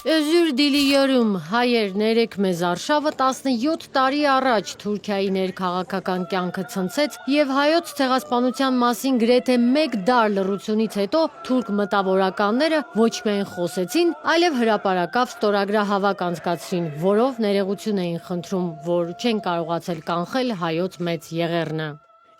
Özür diliyorum, հայեր ներեք մեզ արշավը 17 տարի առաջ Թուրքիայի ներքաղաքական կյանքը ցնցեց եւ հայոց ցեղասպանության մասին գրեթե 1 դար լռությունից հետո թուրք մտավորականները ոչ միայն խոսեցին, այլև հրապարակավ ստորագրահավաք անցկացրին, որով ներողություն էին խնդրում, որ չեն կարողացել կանխել հայոց մեծ եղեռնը։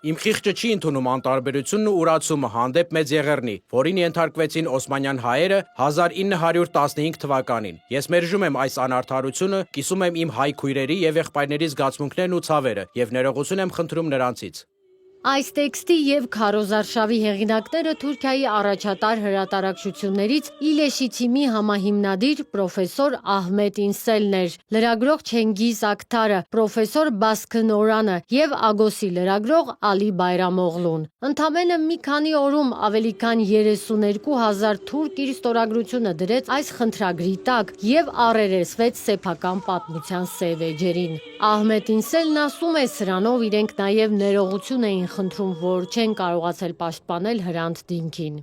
Իմ խիղճը չի ընդունում անտարբերությունն ու ուրացումը հանդեպ մեծ եղեռնի, որին ենթարկվեցին օսմանյան հայերը 1915 թվականին։ Ես մերժում եմ այս անարդարությունը, կիսում եմ իմ հայ քույրերի եւ եղբայրների զգացմունքներն ու ցավերը եւ ներողություն եմ խնդրում նրանցից։ Այս տեքստի եւ քարոզարշավի հեղինակները Թուրքիայի առաջատար հրատարակչություններից Իլեշիթիմի համահիմնադիր պրոֆեսոր Ահմետ İnselն էր, լրագրող Չենգիզ Ակթարը, պրոֆեսոր Բասքն Օրանը եւ Ագոսի լրագրող Ալի Բայրամօղլուն։ Ընդամենը մի քանի օրում ավելի քան 32,000 թուրք իր ստորագրությունը դրեց այս խնդրագրի տակ եւ առերեսվեց սեփական պատմության սև էջերին։ Ահմետ İnselն ասում է, սրանով իրենք նաեւ ներողություն էին խնդրում, որ չեն կարողացել պաշտպանել Հրանտ դինքին։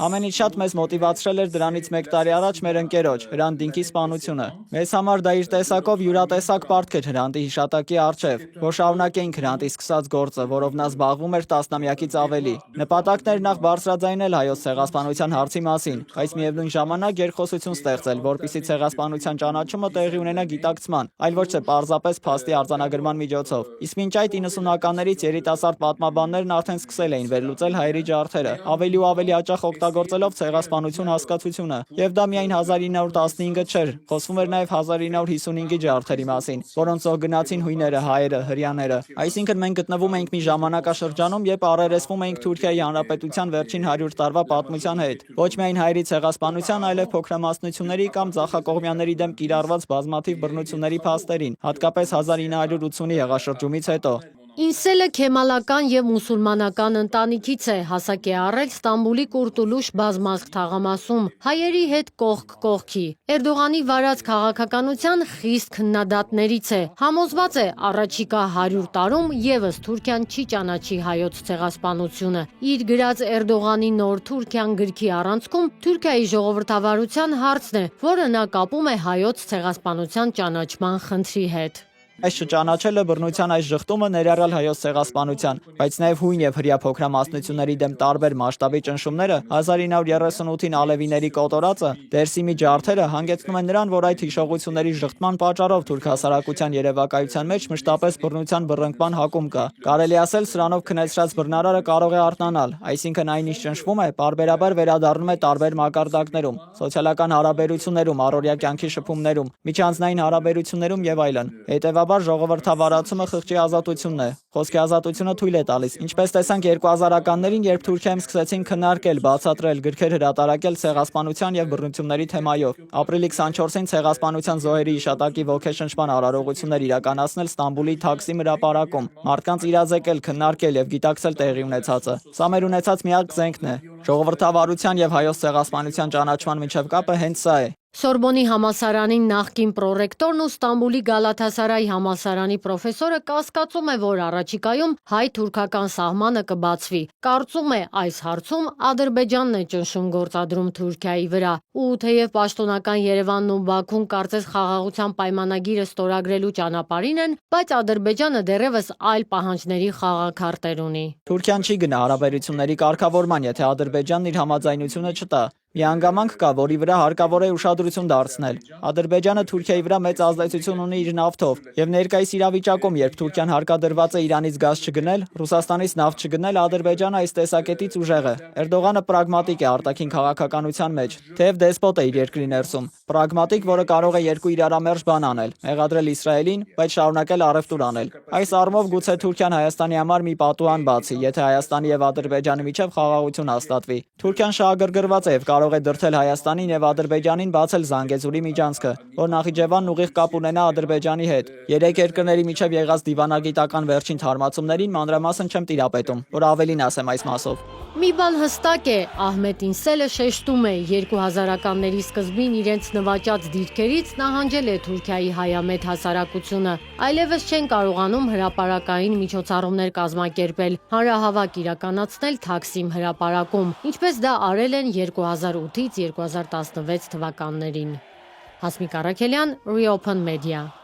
Ամենից շատ մեզ մոտիվացրել էր դրանից 1 տարի առաջ մեր ընկերոջ Հրանտ Դինքի սպանությունը։ Մեզ համար դա իր տեսակով յուրատեսակ պարտք էր Հրանտի հիշատակի առջև, որ շարունակեինք Հրանտի սկսած գործը, որով նա զբաղվում էր 10-ամյակից ավելի։ Նպատակն էր նախ բարձրաձայնել հայոց ցեղասպանության հարցի մասին, բայց միևնույն ժամանակ երկխոսություն ստեղծել, որպեսզի ցեղասպանության ճանաչումը տեղի ունենա գիտակցման, այլ ոչ թե պարզապես փաստի արձանագրման միջոցով։ Իսկ մինչ այդ 90-ականներից երիտասարդ պատմաբաններն արդեն սկսել էին վերլուծել հայերի ջարդերը, ավելի ու ավելի հաճախ օգտագործելով ցեղասպանություն հասկացությունը, եւ դա միայն 1915-ը չէր, խոսվում էր նաեւ 1955-ի ջարդերի մասին, որոնցով գնացին հույները, հայերը, հրեաները։ Այսինքն մենք գտնվում էինք մի ժամանակաշրջանում, երբ առերեսվում էինք Թուրքիայի Հանրապետության վերջին 100 տարվա պատմության հետ, ոչ միայն հայերի ցեղասպանության, այլև փոքրամասնությունների կամ ձախակողմյանների դեմ կիրառված բազմաթիվ բռնությունների փաստերին, հատկապես 1980-ի հեղաշրջումից հետո։ İnselը քեմալական եւ մուսուլմանական ընտանիքից է, հասակ է առել Ստամբուլի Կուրտուլուշ բազմազգ թաղամասում, հայերի հետ կողք կողքի։ Էրդողանի վարած քաղաքականության խիստ քննադատներից է։ Համոզված է, առաջիկա 100 տարում եւս Թուրքիան չի ճանաչի հայոց ցեղասպանությունը։ Իր գրած Էրդողանի նոր Թուրքիան գրքի առանցքում Թուրքիայի ժողովրդավարության հարցն է, որը նա կապում է հայոց ցեղասպանության ճանաչման խնդրի հետ։ Այս չճանաչելը բռնության այս ժխտումը ներառյալ հայոց ցեղասպանության, բայց նաև հույն եւ հրեա փոքրամասնությունների դեմ տարբեր մասշտաբի ճնշումները 1938-ին ալևիների կոտորածը, Դերսիմի ջարդերը հանգեցնում են նրան, որ այդ հիշողությունների ժխտման պատճառով թուրք հասարակության երևակայության մեջ մշտապես բռնության բռնկման հակում կա։ Կարելի ասել, սրանով քնեցրած բռնարարը կարող է արթնանալ, այսինքն այն ինչ ճնշվում է, պարբերաբար վերադառնում է տարբեր մակարդակներում, սոցիալական հարաբերություններում, առօրյա կյանքի շփումներում, միջանձնային հարաբերություններում եւ այլն։ Հետևաբար ժողովրդավարացումը խղճի ազատությունն է։ Խոսքի ազատությունը թույլ է տալիս։ Ինչպես տեսանք 2000-ականներին, երբ Թուրքիայում սկսեցին քննարկել, բացատրել, գրքեր հրատարակել ցեղասպանության եւ բռնությունների թեմայով։ Ապրիլի 24-ին ցեղասպանության զոհերի հիշատակի ոգեշնչման արարողություններ իրականացնել Ստամբուլի Թաքսիմ հրապարակում, մարդկանց իրազեկել, քննարկել եւ գիտակցել տեղի ունեցածը։ Սա մեր ունեցած միակ զենքն է։ Ժողովրդավարության եւ հայոց ցեղասպանության ճանաչման միջև կապը հենց սա է։ Սորբոնի համալսարանի նախկին պրոռեկտորն ու Ստամբուլի Գալաթասարայի համալսարանի պրոֆեսորը կասկածում է, որ առաջիկայում հայ-թուրքական սահմանը կբացվի։ Կարծում է, այս հարցում Ադրբեջանն է ճնշում գործադրում Թուրքիայի վրա։ Ու թեև պաշտոնական Երևանն ու Բաքուն կարծես խաղաղության պայմանագիրը ստորագրելու ճանապարհին են, բայց Ադրբեջանը դեռևս այլ պահանջների խաղաքարտեր ունի։ Թուրքիան չի գնա հարաբերությունների կարգավորման, եթե Ադրբեջանն իր համաձայնությունը չտա։ Մի հանգամանք կա, որի վրա հարկավոր է ուշադրություն դարձնել։ Ադրբեջանը Թուրքիայի վրա մեծ ազդեցություն ունի իր նավթով, եւ ներկայիս իրավիճակում, երբ Թուրքիան հարկադրված է Իրանից գազ չգնել, Ռուսաստանից նավթ չգնել, Ադրբեջանը այս տեսակետից ուժեղ է։ Էրդողանը պրագմատիկ է արտաքին քաղաքականության մեջ, թեև դեսպոտ է իր երկրի ներսում, պրագմատիկ, որը կարող է երկու իրարամերժ բան անել՝ մեղադրել Իսրայելին, բայց շարունակել առևտուր անել։ Այս առումով գուցե Թուրքիան Հայաստանի համար մի պատուհան բացի, եթե Հայաստանի եւ Ադրբեջանի միջև խաղաղություն հաստատվի։ Թուրքիան շահագրգռված է եւ կարող է դրդել Հայաստանին եւ Ադրբեջանին բացել Զանգեզուրի միջանցքը, որ Նախիջևանն ուղիղ կապ ունենա Ադրբեջանի հետ։ Երեք երկրների միջև եղած դիվանագիտական վերջին թարմացումներին մանրամասն չեմ տիրապետում, որ ավելին ասեմ այս մասով։ Մի բան հստակ է, Ահմետ İnselը շեշտում է 2000-ականների սկզբին իրենց նվաճած դիրքերից նահանջել է Թուրքիայի հայամետ հասարակությունը, այլևս չեն կարողանում հրապարակային միջոցառումներ կազմակերպել, հանրահավաք իրականացնել Թաքսիմ հրապարակում, ինչպես դա արել են 2008-ից 2016 թվականներին։ Հասմիկ Առաքելյան, Reopen Media։